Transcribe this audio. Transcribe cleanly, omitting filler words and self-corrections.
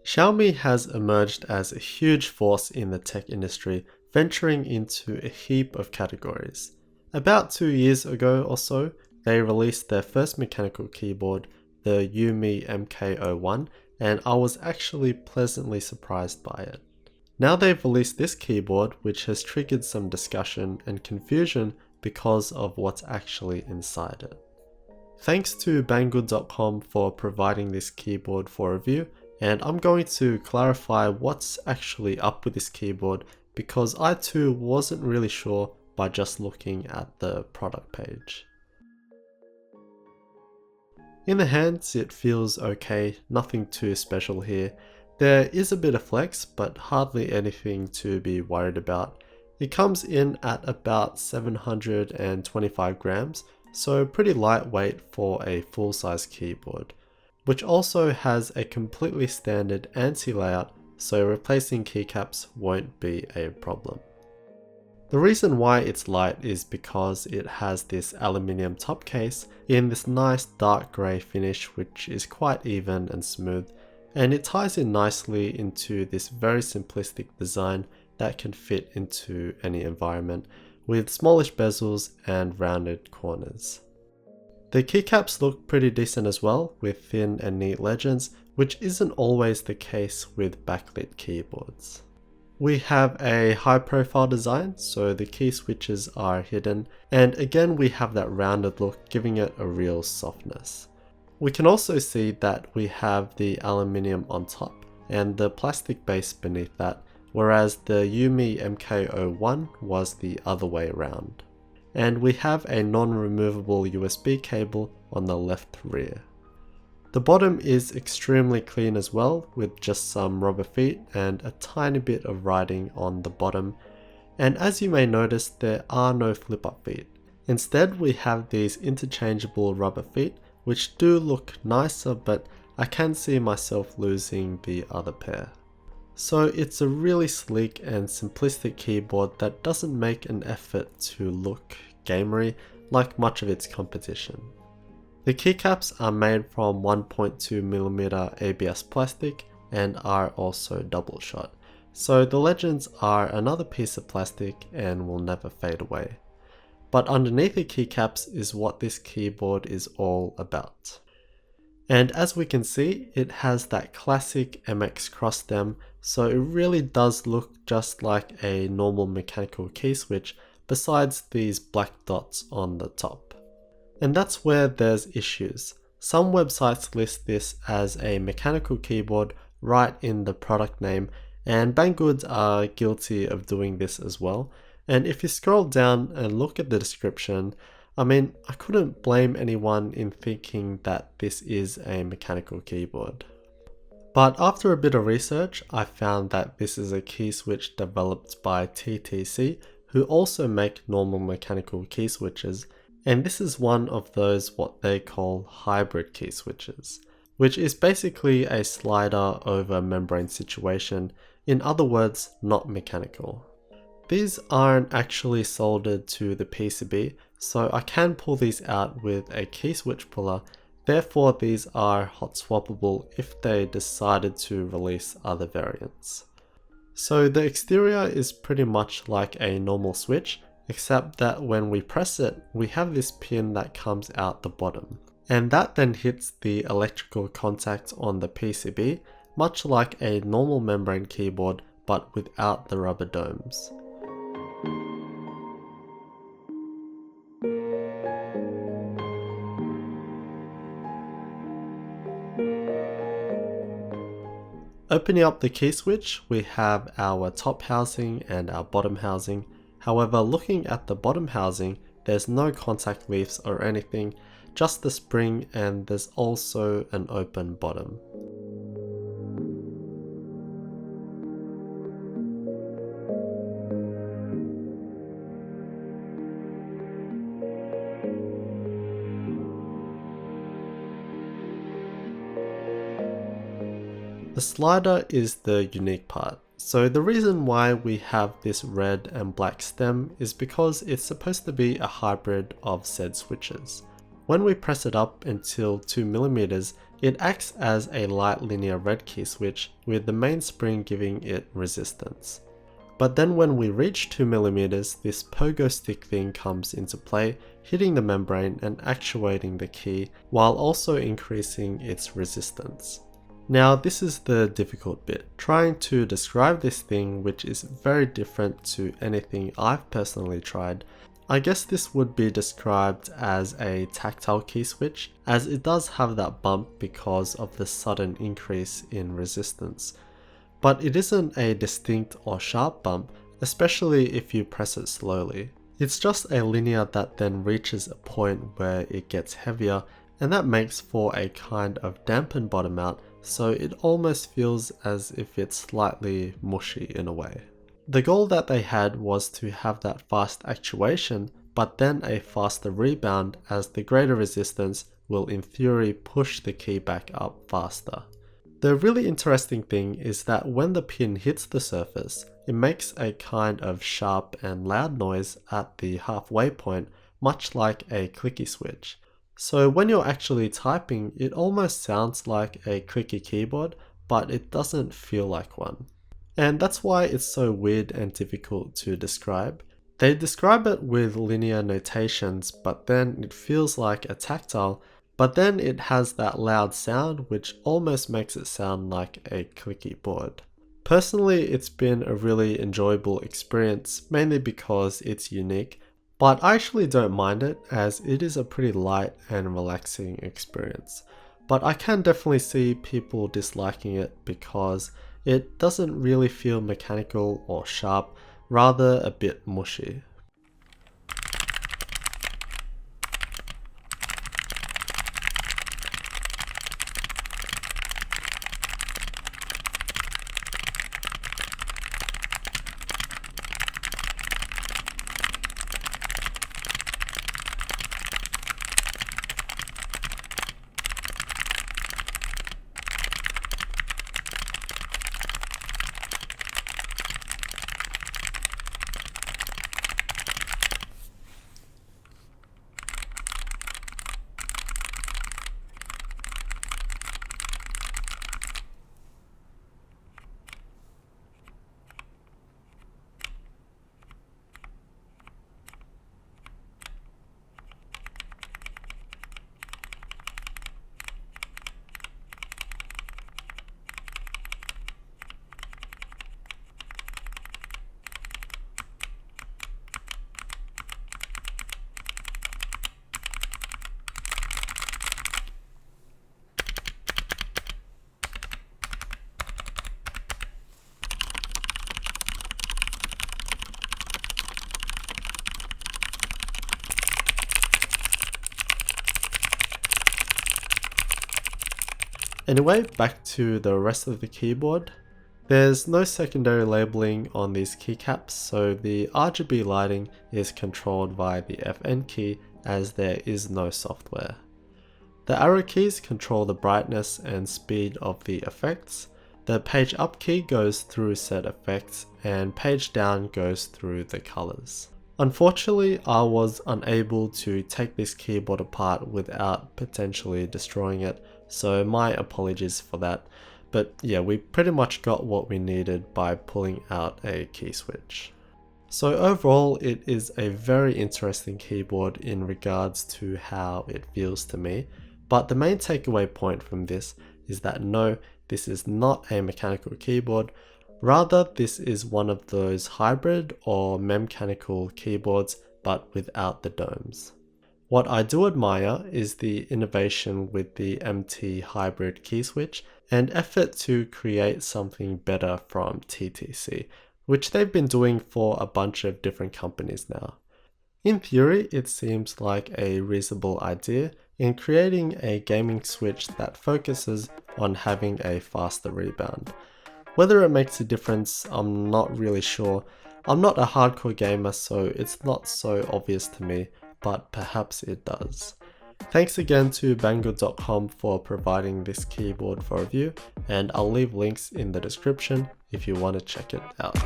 Xiaomi has emerged as a huge force in the tech industry, venturing into a heap of categories. About 2 years ago or so, they released their first mechanical keyboard, the Xiaomi MK01, and I was actually pleasantly surprised by it. Now they've released this keyboard, which has triggered some discussion and confusion because of what's actually inside it. Thanks to Banggood.com for providing this keyboard for review, and I'm going to clarify what's actually up with this keyboard because I too wasn't really sure by just looking at the product page. In the hands it feels okay, nothing too special here. There is a bit of flex, but hardly anything to be worried about. It comes in at about 725 grams, so pretty lightweight for a full-size keyboard, which also has a completely standard ANSI layout, so replacing keycaps won't be a problem. The reason why it's light is because it has this aluminium top case in this nice dark grey finish, which is quite even and smooth, and it ties in nicely into this very simplistic design that can fit into any environment, with smallish bezels and rounded corners. The keycaps look pretty decent as well, with thin and neat legends, which isn't always the case with backlit keyboards. We have a high profile design, so the key switches are hidden, and again we have that rounded look, giving it a real softness. We can also see that we have the aluminium on top and the plastic base beneath that, whereas the Xiaomi MK01 was the other way around. And we have a non-removable USB cable on the left rear. The bottom is extremely clean as well, with just some rubber feet and a tiny bit of writing on the bottom. And as you may notice, there are no flip-up feet. Instead, we have these interchangeable rubber feet, which do look nicer, but I can see myself losing the other pair. So it's a really sleek and simplistic keyboard that doesn't make an effort to look gamery like much of its competition. The keycaps are made from 1.2mm ABS plastic and are also double shot, so the legends are another piece of plastic and will never fade away. But underneath the keycaps is what this keyboard is all about. And as we can see, it has that classic MX cross stem, so it really does look just like a normal mechanical key switch, besides these black dots on the top. And that's where there's issues. Some websites list this as a mechanical keyboard right in the product name, and Banggood are guilty of doing this as well. And if you scroll down and look at the description, I couldn't blame anyone in thinking that this is a mechanical keyboard. But after a bit of research, I found that this is a key switch developed by TTC, who also make normal mechanical key switches, and this is one of those what they call hybrid key switches, which is basically a slider over membrane situation, in other words, not mechanical. These aren't actually soldered to the PCB, so I can pull these out with a key switch puller, therefore these are hot swappable if they decided to release other variants. So the exterior is pretty much like a normal switch, except that when we press it, we have this pin that comes out the bottom. And that then hits the electrical contact on the PCB, much like a normal membrane keyboard, but without the rubber domes. Opening up the key switch, we have our top housing and our bottom housing. However, looking at the bottom housing, there's no contact leaves or anything, just the spring, and there's also an open bottom. The slider is the unique part. So the reason why we have this red and black stem is because it's supposed to be a hybrid of said switches. When we press it up until 2mm, It acts as a light linear red key switch with the main spring giving it resistance. But then when we reach 2mm, this pogo stick thing comes into play, hitting the membrane and actuating the key while also increasing its resistance. Now this is the difficult bit, trying to describe this thing which is very different to anything I've personally tried. I guess this would be described as a tactile key switch, as it does have that bump because of the sudden increase in resistance. But it isn't a distinct or sharp bump, especially if you press it slowly. It's just a linear that then reaches a point where it gets heavier, and that makes for a kind of dampened bottom out, so it almost feels as if it's slightly mushy in a way. The goal that they had was to have that fast actuation, but then a faster rebound, as the greater resistance will in theory push the key back up faster. The really interesting thing is that when the pin hits the surface, it makes a kind of sharp and loud noise at the halfway point, much like a clicky switch. So when you're actually typing, it almost sounds like a clicky keyboard, but it doesn't feel like one. And that's why it's so weird and difficult to describe. They describe it with linear notations, but then it feels like a tactile, but then it has that loud sound which almost makes it sound like a clicky board. Personally, it's been a really enjoyable experience, mainly because it's unique, but I actually don't mind it as it is a pretty light and relaxing experience. But I can definitely see people disliking it because it doesn't really feel mechanical or sharp, rather a bit mushy. Anyway, back to the rest of the keyboard. There's no secondary labeling on these keycaps, so the RGB lighting is controlled via the FN key as there is no software. The arrow keys control the brightness and speed of the effects. The page up key goes through set effects and page down goes through the colors. Unfortunately, I was unable to take this keyboard apart without potentially destroying it, so my apologies for that. But yeah, we pretty much got what we needed by pulling out a key switch. So overall, it is a very interesting keyboard in regards to how it feels to me. But the main takeaway point from this is that no, this is not a mechanical keyboard. Rather, this is one of those hybrid or mechanical keyboards, but without the domes. What I do admire is the innovation with the MT hybrid key switch and effort to create something better from TTC, which they've been doing for a bunch of different companies now. In theory, it seems like a reasonable idea in creating a gaming switch that focuses on having a faster rebound. Whether it makes a difference, I'm not really sure. I'm not a hardcore gamer, so it's not so obvious to me, but perhaps it does. Thanks again to Banggood.com for providing this keyboard for review, and I'll leave links in the description if you want to check it out.